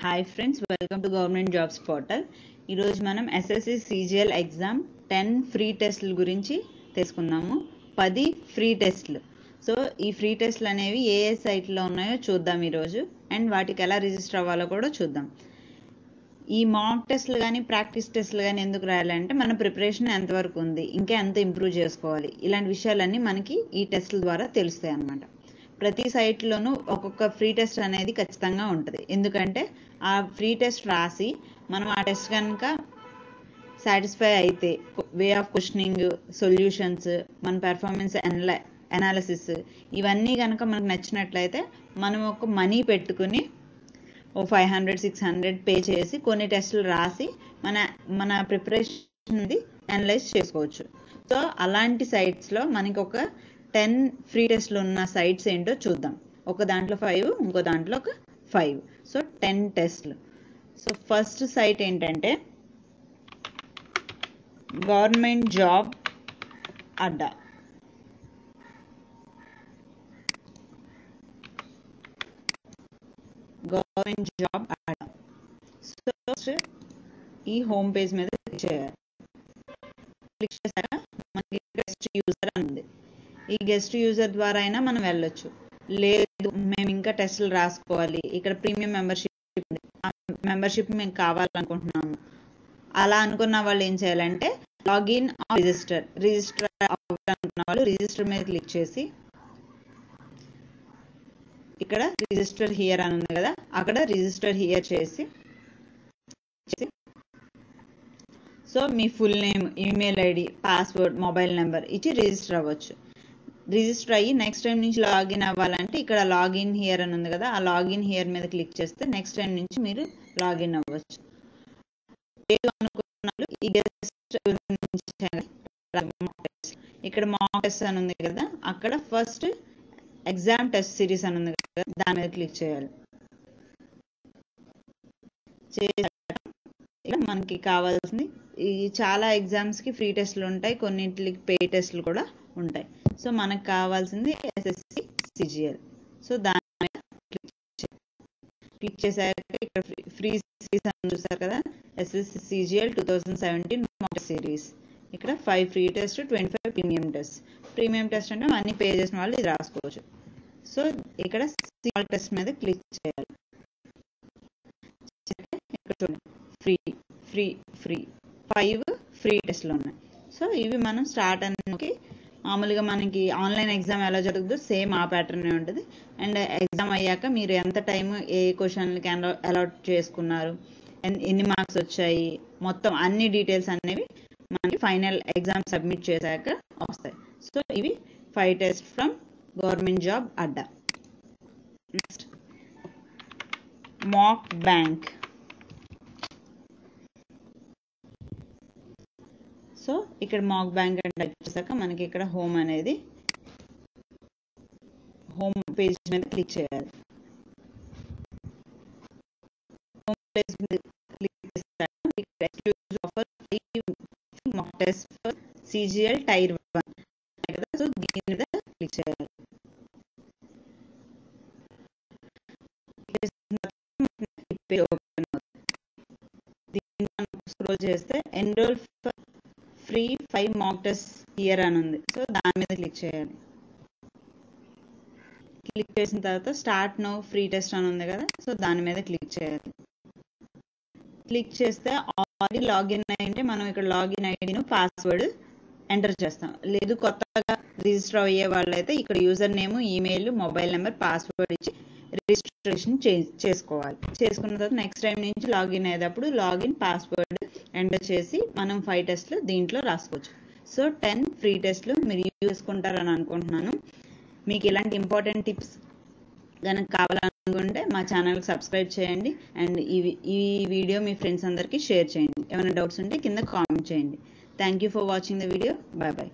Hi friends, welcome to government jobs portal. ఈరోజు మనం SSC CGL exam 10 free టెస్టుల గురించి తెలుసుకుందాము. 10 ఫ్రీ టెస్టులు. సో ఈ ఫ్రీ టెస్టులు అనేవి ఏ సైట్లో ఉన్నాయో చూద్దాం ఈరోజు, అండ్ వాటికి ఎలా రిజిస్టర్ అవ్వాలో కూడా చూద్దాం. ఈ మాక్ టెస్టులు కానీ ప్రాక్టీస్ టెస్టులు కానీ ఎందుకు రాయాలంటే మన ప్రిపరేషన్ ఎంతవరకు ఉంది, ఇంకా ఎంత ఇంప్రూవ్ చేసుకోవాలి, ఇలాంటి విషయాలన్నీ మనకి ఈ టెస్టుల ద్వారా తెలుస్తాయి అన్నమాట. ప్రతి సైట్లోనూ ఒక్కొక్క ఫ్రీ టెస్ట్ అనేది ఖచ్చితంగా ఉంటుంది. ఎందుకంటే ఆ ఫ్రీ టెస్ట్ రాసి మనం ఆ టెస్ట్ కనుక సాటిస్ఫై అయితే వే ఆఫ్ క్వశ్చనింగ్, సొల్యూషన్స్, మన పెర్ఫార్మెన్స్ అనాలిసిస్ ఇవన్నీ కనుక మనకు నచ్చినట్లయితే మనం ఒక మనీ పెట్టుకుని ఓ 500-600 పే చేసి కొన్ని టెస్టులు రాసి మన ప్రిపరేషన్ అనలైజ్ చేసుకోవచ్చు. సో అలాంటి సైట్స్లో మనకి ఒక 10 ఫ్రీ టెస్ట్లు ఉన్న సైట్స్ ఏంటో చూద్దాం. ఒక దాంట్లో 5, ఇంకో దాంట్లో ఒక 5. సో 10 టెస్ట్లు. సో ఫస్ట్ సైట్ ఏంటంటే గవర్నమెంట్ జాబ్ అడ్డా. గవర్నమెంట్ జాబ్ అడ్డా. సో ఈ హోమ్ పేజ్ మీద క్లిక్ చేయాలి. క్లిక్ చేశాక మనకి గెస్ట్ యూజర్ అని ఉంది. ఈ గెస్ట్ యూజర్ ద్వారా అయినా మనం వెళ్ళొచ్చు. లేదు మేము ఇంకా టెస్టులు రాసుకోవాలి, ఇక్కడ ప్రీమియం మెంబర్షిప్ ఉంది, ఆ మెంబర్షిప్ మేము కావాలనుకుంటున్నాము, అలా అనుకున్న వాళ్ళు ఏం చేయాలంటే లాగిన్ రిజిస్టర్ అవ్వాలనుకున్న వాళ్ళు రిజిస్టర్ మీద క్లిక్ చేసి ఇక్కడ రిజిస్టర్ హియర్ అని ఉంది కదా, అక్కడ రిజిస్టర్ హియర్ చేసి సో మీ full name, email ID, password, mobile number ఇచ్చి రిజిస్టర్ అవ్వచ్చు. రిజిస్టర్ అయ్యి నెక్స్ట్ టైం నుంచి లాగిన్ అవ్వాలంటే ఇక్కడ లాగిన్ హియర్ అని ఉంది కదా, ఆ లాగిన్ హియర్ మీద క్లిక్ చేస్తే నెక్స్ట్ టైం నుంచి మీరు లాగిన్ అవ్వచ్చు. లేదు అనుకున్నారు ఈ గెస్ట్ ఇక్కడ మాక్ టెస్ట్ అని ఉంది కదా, అక్కడ ఫస్ట్ ఎగ్జామ్ టెస్ట్ సిరీస్ అని ఉంది కదా, దాని మీద క్లిక్ చేయాలి. ఇక్కడ మనకి కావాల్సింది ఈ చాలా ఎగ్జామ్స్కి ఫ్రీ టెస్ట్లు ఉంటాయి, కొన్నింటికి పే టెస్ట్లు కూడా ఉంటాయి. సో మనకు కావాల్సింది ఎస్ఎస్సి సిజిఎల్. సో దాని మీద క్లిక్ చేశాక ఇక్కడ ఫ్రీ సిరీస్ అని చూసారు కదా, ఎస్ఎస్సి సిజిఎల్ 2017 మాక్ సిరీస్. ఇక్కడ 5 free test, 25 premium test. Premium test అంటే అన్ని పే చేసిన వాళ్ళు ఇది రాసుకోవచ్చు. సో ఇక్కడ స్మాల్ టెస్ట్ మీద క్లిక్ చేయాలి. ఇక్కడ చూడండి ఫ్రీ ఫ్రీ ఫ్రీ 5 ఫ్రీ టెస్ట్లు ఉన్నాయి. సో ఇవి మనం స్టార్ట్ అనేది మామూలుగా మనకి ఆన్లైన్ ఎగ్జామ్ ఎలా జరుగుతుందో సేమ్ ఆ ప్యాటర్నే ఉంటుంది. అండ్ ఎగ్జామ్ అయ్యాక మీరు ఎంత టైం ఏ క్వశ్చన్లకి అలాట్ చేసుకున్నారు, ఎన్ని మార్క్స్ వచ్చాయి, మొత్తం అన్ని డీటెయిల్స్ అనేవి మనకి ఫైనల్ ఎగ్జామ్ సబ్మిట్ చేశాక వస్తాయి. సో ఇవి 5 test from government job Adda. Next mock bank. So ఇక్కడ మాక్ బ్యాంక్ అని టైప్ చేశాక మనకి ఇక్కడ హోమ్ అనేది హోమ్ పేజ్ మీద క్లిక్ చేయాలి. హోమ్ పేజ్ మీద క్లిక్ చేశాక exclusive offer mock test for CGL tyre 1 కదా, సో దీని మీద క్లిక్ చేయాలి. స్క్రోల్ చేస్తే enrol for free 5 mock test here అని ఉంది. సో దాని మీద క్లిక్ చేయాలి. క్లిక్ చేసిన తర్వాత స్టార్ట్ నౌ ఫ్రీ టెస్ట్ అని ఉంది కదా, సో దాని మీద క్లిక్ చేయాలి. క్లిక్ చేస్తే ఆల్రెడీ లాగిన్ అయ్యింటే మనం ఇక్కడ లాగిన్ ఐడిను పాస్వర్డ్ ఎంటర్ చేస్తాం. లేదు కొత్తగా రిజిస్టర్ అయ్యే వాళ్ళైతే ఇక్కడ user name, email, mobile number, password ఇచ్చి రిజిస్ట్రేషన్ చేసుకున్న తర్వాత నెక్స్ట్ టైం నుంచి లాగిన్ అయ్యేటప్పుడు లాగిన్ పాస్వర్డ్ ఎంటర్ చేసి మనం 5 టెస్ట్లు దీంట్లో రాసుకోవచ్చు. సో 10 ఫ్రీ టెస్ట్లు మీరు యూజ్ చేసుకుంటారని అనుకుంటున్నాను. మీకు ఇలాంటి ఇంపార్టెంట్ టిప్స్ కనుక కావాలనుకుంటే మా ఛానల్కి సబ్స్క్రైబ్ చేయండి, అండ్ ఈ వీడియో మీ ఫ్రెండ్స్ అందరికీ షేర్ చేయండి. ఏమైనా డౌట్స్ ఉంటే కింద కామెంట్ చేయండి. Thank you for watching the video. Bye bye.